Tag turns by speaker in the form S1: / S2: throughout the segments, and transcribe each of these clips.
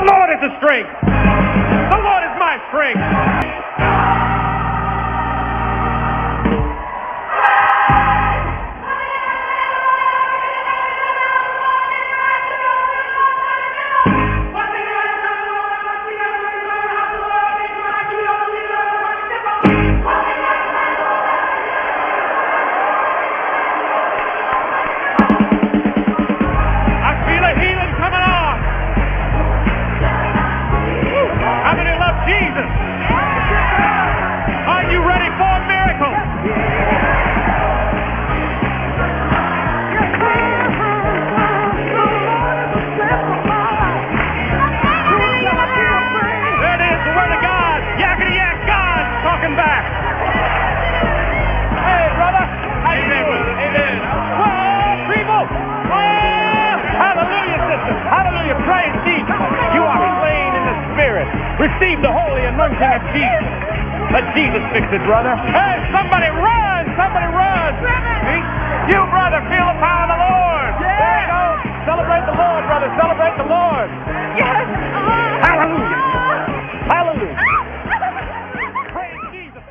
S1: Lord is the strength. The Lord is my strength.
S2: Receive the holy anointing of Jesus. Let Jesus fix it, brother. Hey, somebody run! Somebody run! You, brother, feel the power of the Lord. Yeah. There you go. Celebrate the Lord, brother. Celebrate the Lord. Yes. Hallelujah. Hallelujah. Praise Jesus.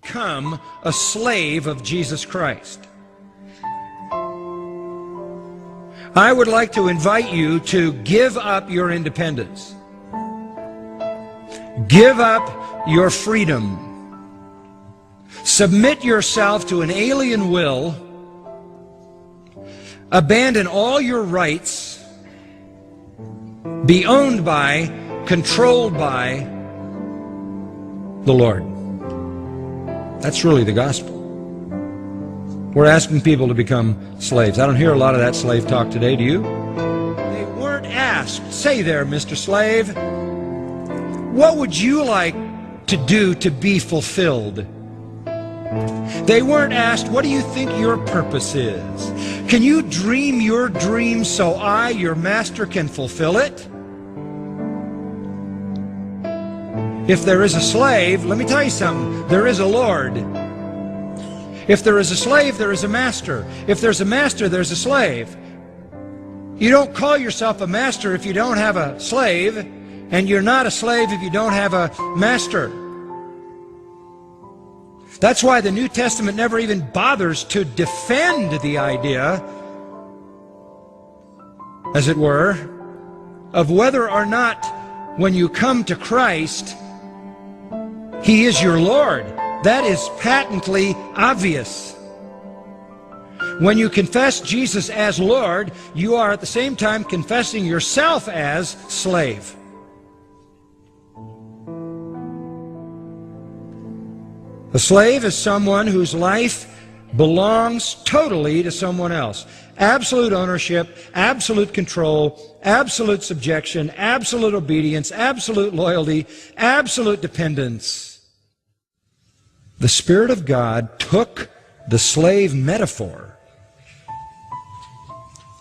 S3: Become a slave of Jesus Christ. I would like to invite you to give up your independence. Give up your freedom. Submit yourself to an alien will. Abandon all your rights. Be owned by, controlled by the Lord. That's really the gospel. We're asking people to become slaves. I don't hear a lot of that slave talk today, do you? They weren't asked, say there, Mr. Slave, what would you like to do to be fulfilled? They weren't asked, what do you think your purpose is? Can you dream your dream so I, your master, can fulfill it? If there is a slave, let me tell you something, there is a Lord. If there is a slave, there is a master. If there's a master, there's a slave. You don't call yourself a master if you don't have a slave, and you're not a slave if you don't have a master. That's why the New Testament never even bothers to defend the idea, as it were, of whether or not when you come to Christ, He is your Lord. That is patently obvious. When you confess Jesus as Lord, you are at the same time confessing yourself as slave. A slave is someone whose life belongs totally to someone else. Absolute ownership, absolute control, absolute subjection, absolute obedience, absolute loyalty, absolute dependence. The Spirit of God took the slave metaphor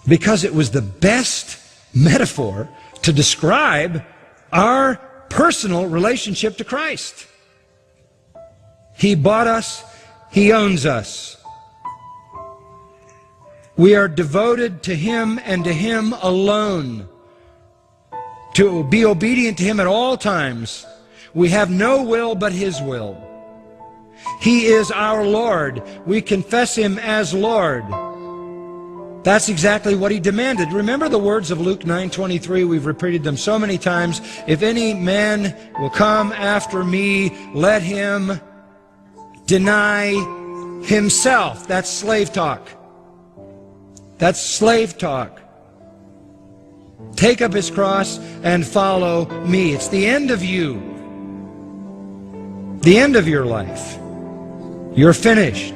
S3: because it was the best metaphor to describe our personal relationship to Christ. He bought us, He owns us. We are devoted to Him and to Him alone. To be obedient to Him at all times. We have no will but His will. He is our Lord. We confess Him as Lord. That's exactly what He demanded. Remember the words of Luke 9:23. We've repeated them so many times. If any man will come after me, let him deny himself. That's slave talk. That's slave talk. Take up his cross and follow me. It's the end of you. the end of your life. You're finished.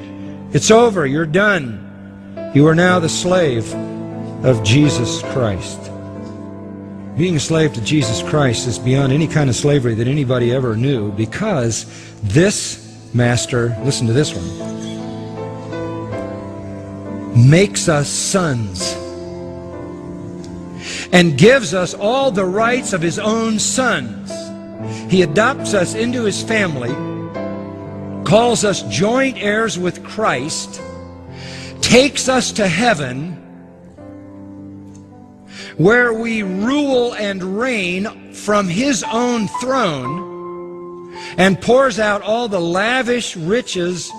S3: It's over. You're done. You are now the slave of Jesus Christ. Being a slave to Jesus Christ is beyond any kind of slavery that anybody ever knew, because this master, listen to this one, makes us sons and gives us all the rights of His own sons. He adopts us into His family, calls us joint heirs with Christ, takes us to heaven, where we rule and reign from His own throne, and pours out all the lavish riches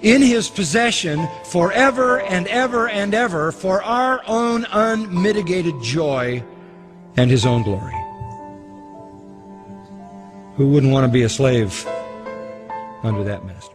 S3: in His possession forever and ever and ever for our own unmitigated joy and His own glory. Who wouldn't want to be a slave under that master?